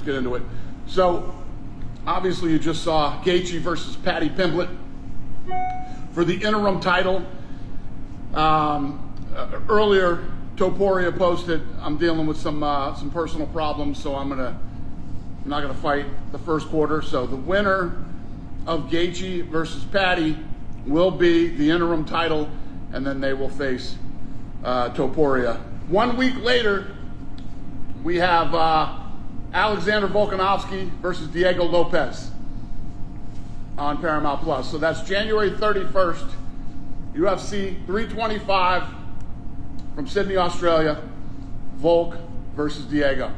get into it. So, obviously you just saw Gaethje versus Paddy Pimblett for the interim title. Earlier, Topuria posted, I'm dealing with some personal problems, so I'm not gonna fight the first quarter. So the winner of Gaethje versus Paddy will be the interim title, and then they will face Topuria. 1 week later, we have Alexander Volkanovski versus Diego Lopez on Paramount Plus. So that's January 31st, UFC 325 from Sydney, Australia, Volk versus Diego.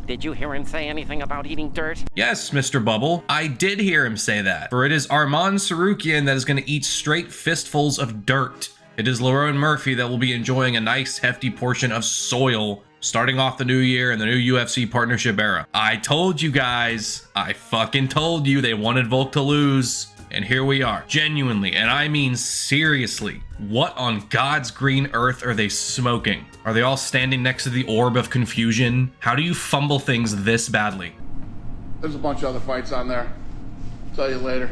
Did you hear him say anything about eating dirt? Yes, Mr. Bubble, I did hear him say that. For it is Arman Sarukian that is going to eat straight fistfuls of dirt. It is Lerone Murphy that will be enjoying a nice hefty portion of soil starting off the new year and the new UFC partnership era. I told you guys, I fucking told you they wanted Volk to lose. And here we are, genuinely, and I mean seriously. What on God's green earth are they smoking? Are they all standing next to the orb of confusion? How do you fumble things this badly? There's a bunch of other fights on there. I'll tell you later.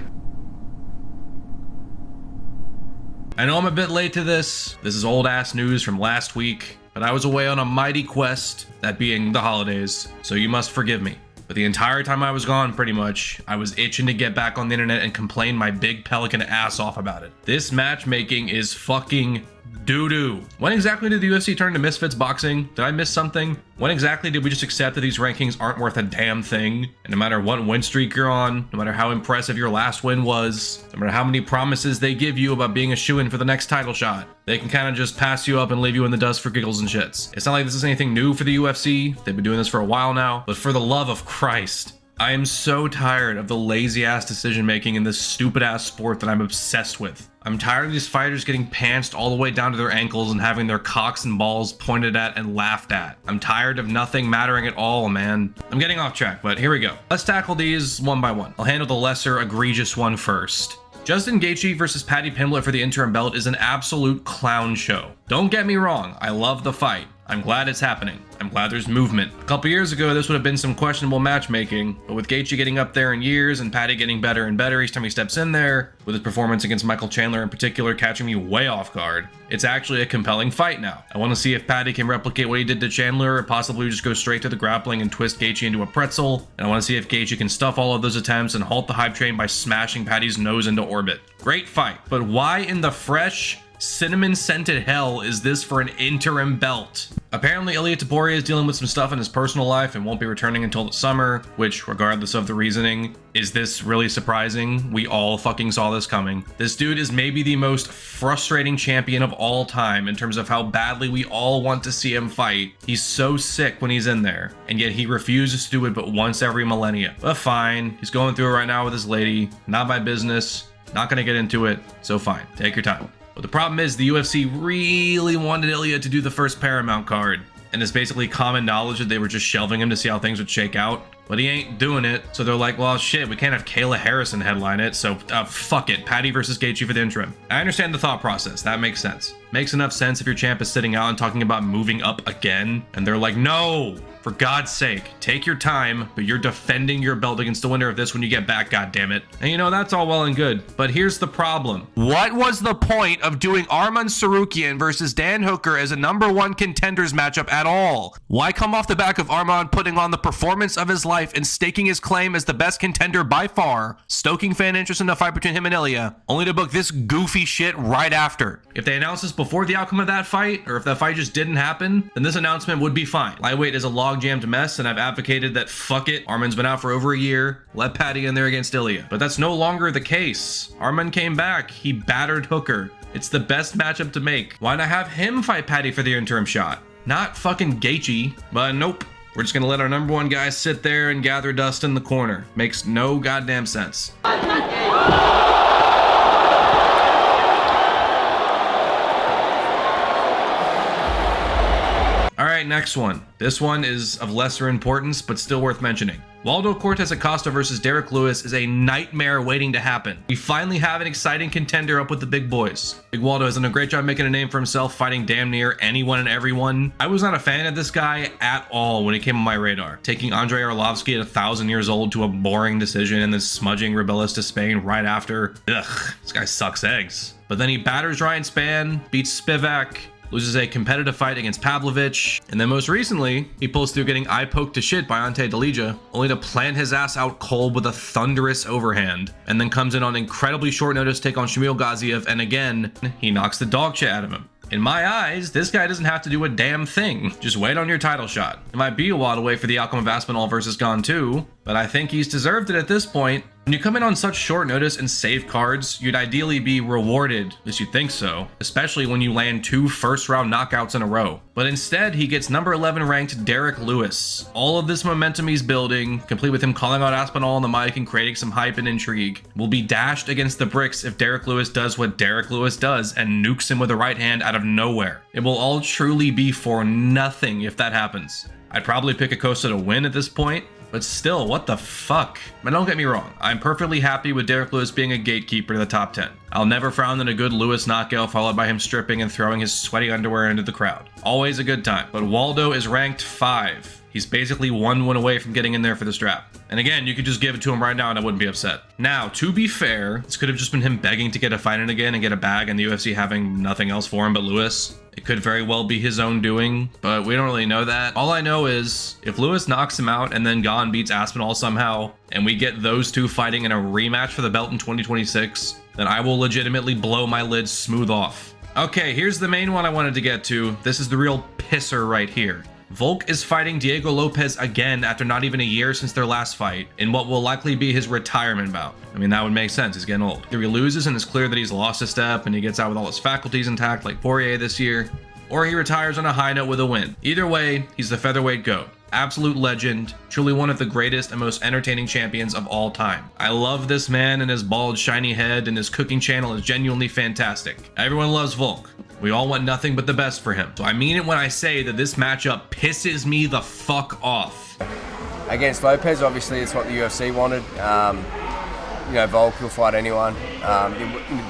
I know I'm a bit late to this. This is old ass news from last week, but I was away on a mighty quest, that being the holidays, so you must forgive me. But the entire time I was gone, pretty much, I was itching to get back on the internet and complain my big pelican ass off about it. This matchmaking is fucking doo-doo. When exactly did the UFC turn to Misfits Boxing? Did I miss something? When exactly did we just accept that these rankings aren't worth a damn thing? And no matter what win streak you're on, no matter how impressive your last win was, no matter how many promises they give you about being a shoo-in for the next title shot, they can kind of just pass you up and leave you in the dust for giggles and shits. It's not like this is anything new for the UFC. They've been doing this for a while now, but for the love of Christ, I am so tired of the lazy ass decision making in this stupid ass sport that I'm obsessed with. I'm tired of these fighters getting pantsed all the way down to their ankles and having their cocks and balls pointed at and laughed at. I'm tired of nothing mattering at all, man. I'm getting off track, but here we go. Let's tackle these one by one. I'll handle the lesser egregious one first. Justin Gaethje versus Paddy Pimblett for the interim belt is an absolute clown show. Don't get me wrong, I love the fight. I'm glad it's happening. I'm glad there's movement. A couple years ago, this would have been some questionable matchmaking, but with Gaethje getting up there in years and Paddy getting better and better each time he steps in there, with his performance against Michael Chandler in particular catching me way off guard, it's actually a compelling fight now. I want to see if Paddy can replicate what he did to Chandler, or possibly just go straight to the grappling and twist Gaethje into a pretzel, and I want to see if Gaethje can stuff all of those attempts and halt the hype train by smashing Paddy's nose into orbit. Great fight, but why in the fresh cinnamon-scented hell is this for an interim belt? Apparently, Ilia Topuria is dealing with some stuff in his personal life and won't be returning until the summer, which, regardless of the reasoning, is this really surprising? We all fucking saw this coming. This dude is maybe the most frustrating champion of all time in terms of how badly we all want to see him fight. He's so sick when he's in there, and yet he refuses to do it but once every millennia. But fine, he's going through it right now with his lady. Not my business. Not gonna get into it, so fine. Take your time. But the problem is the UFC really wanted Ilia to do the first Paramount card, and it's basically common knowledge that they were just shelving him to see how things would shake out. But he ain't doing it, so they're like, well, shit, we can't have Kayla Harrison headline it, so fuck it, Paddy versus Gaethje for the interim. I understand the thought process, that makes sense. Makes enough sense if your champ is sitting out and talking about moving up again, and they're like, no! For God's sake, take your time, but you're defending your belt against the winner of this when you get back, goddammit. And you know, that's all well and good, but here's the problem. What was the point of doing Arman Sarukian versus Dan Hooker as a #1 contenders matchup at all? Why come off the back of Arman putting on the performance of his life and staking his claim as the best contender by far, stoking fan interest in the fight between him and Ilia, only to book this goofy shit right after? If they announced this before the outcome of that fight, or if that fight just didn't happen, then this announcement would be fine. Lightweight is a log-jammed mess, and I've advocated that fuck it, Arman's been out for over a year, let Paddy in there against Ilia. But that's no longer the case. Arman came back, he battered Hooker. It's the best matchup to make. Why not have him fight Paddy for the interim shot? Not fucking Gaethje, but nope. We're just gonna let our #1 guy sit there and gather dust in the corner. Makes no goddamn sense. All right, right, next one. This one is of lesser importance, but still worth mentioning. Waldo Cortez Acosta versus Derek Lewis is a nightmare waiting to happen. We finally have an exciting contender up with the big boys. Big Waldo has done a great job making a name for himself, fighting damn near anyone and everyone. I was not a fan of this guy at all when he came on my radar. Taking Andrei Arlovsky at 1,000 years old to a boring decision and then smudging Rubelas to Spain right after. Ugh, this guy sucks eggs. But then he batters Ryan Spann, beats Spivak, loses a competitive fight against Pavlovich, and then most recently, he pulls through getting eye poked to shit by Ante Delija, only to plant his ass out cold with a thunderous overhand, and then comes in on incredibly short notice to take on Shamil Gaziev, and again, he knocks the dog shit out of him. In my eyes, this guy doesn't have to do a damn thing. Just wait on your title shot. It might be a while to wait for the outcome of Aspinall versus Gon 2, but I think he's deserved it at this point. When you come in on such short notice and save cards, you'd ideally be rewarded, at least you'd think so, especially when you land 2 first-round knockouts in a row. But instead, he gets number 11 ranked Derek Lewis. All of this momentum he's building, complete with him calling out Aspinall on the mic and creating some hype and intrigue, will be dashed against the bricks if Derek Lewis does what Derek Lewis does and nukes him with a right hand out of nowhere. It will all truly be for nothing if that happens. I'd probably pick Acosta to win at this point, but still, what the fuck? But don't get me wrong, I'm perfectly happy with Derek Lewis being a gatekeeper to the top 10. I'll never frown on a good Lewis knockout followed by him stripping and throwing his sweaty underwear into the crowd. Always a good time. But Waldo is ranked 5. He's basically 1 win away from getting in there for the strap. And again, you could just give it to him right now and I wouldn't be upset. Now, to be fair, this could have just been him begging to get a fight in again and get a bag and the UFC having nothing else for him but Lewis. It could very well be his own doing, but we don't really know that. All I know is, if Lewis knocks him out and then Gon beats Aspinall somehow, and we get those two fighting in a rematch for the belt in 2026, then I will legitimately blow my lid smooth off. Okay, here's the main one I wanted to get to. This is the real pisser right here. Volk is fighting Diego Lopez again after not even a year since their last fight, in what will likely be his retirement bout. I mean, that would make sense, he's getting old. Either he loses and it's clear that he's lost a step and he gets out with all his faculties intact like Poirier this year, or he retires on a high note with a win. Either way, he's the featherweight GOAT. Absolute legend, truly one of the greatest and most entertaining champions of all time. I love this man and his bald, shiny head, and his cooking channel is genuinely fantastic. Everyone loves Volk. We all want nothing but the best for him. So I mean it when I say that this matchup pisses me the fuck off. Against Lopez, obviously it's what the UFC wanted. You know, Volk will fight anyone.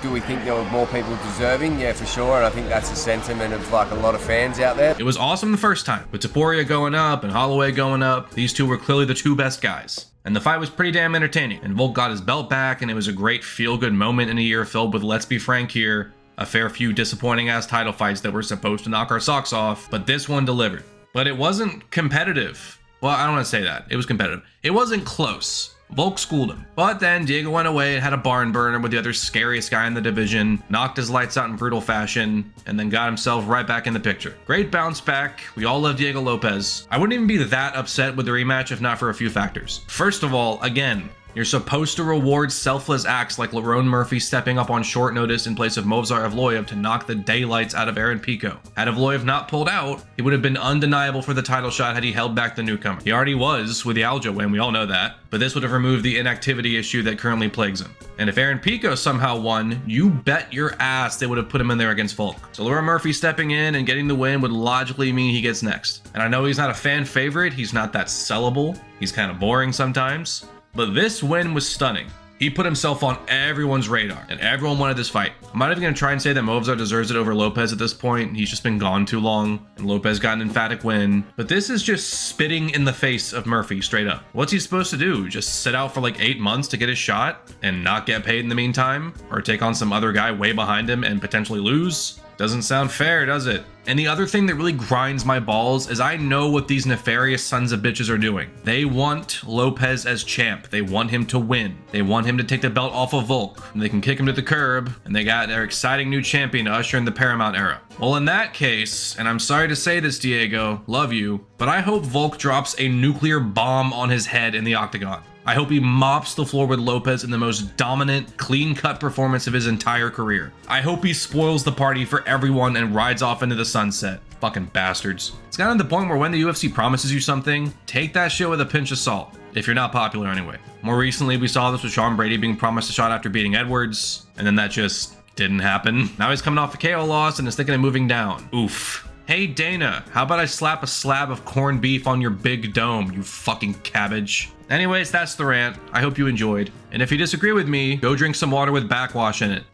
Do we think there were more people deserving? Yeah, for sure. And I think that's the sentiment of like a lot of fans out there. It was awesome the first time, with Topuria going up and Holloway going up. These two were clearly the 2 best guys. And the fight was pretty damn entertaining. And Volk got his belt back, and it was a great feel-good moment in a year filled with, let's be frank here, a fair few disappointing-ass title fights that were supposed to knock our socks off. But this one delivered. But it wasn't competitive. Well, I don't want to say that. It was competitive. It wasn't close. Volk schooled him. But then Diego went away and had a barn burner with the other scariest guy in the division, knocked his lights out in brutal fashion, and then got himself right back in the picture. Great bounce back. We all love Diego Lopez. I wouldn't even be that upset with the rematch if not for a few factors. First of all, again, you're supposed to reward selfless acts like Lerone Murphy stepping up on short notice in place of Movsar Evloev to knock the daylights out of Aaron Pico. Had Evloev not pulled out, he would have been undeniable for the title shot had he held back the newcomer. He already was with the Aljo win, we all know that, but this would have removed the inactivity issue that currently plagues him. And if Aaron Pico somehow won, you bet your ass they would have put him in there against Volk. So Lerone Murphy stepping in and getting the win would logically mean he gets next. And I know he's not a fan favorite, he's not that sellable, he's kind of boring sometimes. But this win was stunning. He put himself on everyone's radar, and everyone wanted this fight. I'm not even going to try and say that Movsar deserves it over Lopez at this point. He's just been gone too long, and Lopez got an emphatic win. But this is just spitting in the face of Murphy, straight up. What's he supposed to do? Just sit out for like 8 months to get his shot, and not get paid in the meantime? Or take on some other guy way behind him and potentially lose? Doesn't sound fair, does it? And the other thing that really grinds my balls is I know what these nefarious sons of bitches are doing. They want Lopez as champ. They want him to win. They want him to take the belt off of Volk. And they can kick him to the curb, and they got their exciting new champion to usher in the Paramount era. Well, in that case, and I'm sorry to say this, Diego, love you, but I hope Volk drops a nuclear bomb on his head in the octagon. I hope he mops the floor with Lopez in the most dominant, clean-cut performance of his entire career. I hope he spoils the party for everyone and rides off into the sunset. Fucking bastards. It's gotten to the point where when the UFC promises you something, take that shit with a pinch of salt. If you're not popular anyway. More recently, we saw this with Sean Brady being promised a shot after beating Edwards, and then that just didn't happen. Now he's coming off a KO loss and is thinking of moving down. Oof. Hey Dana, how about I slap a slab of corned beef on your big dome, you fucking cabbage? Anyways, that's the rant. I hope you enjoyed. And if you disagree with me, go drink some water with backwash in it.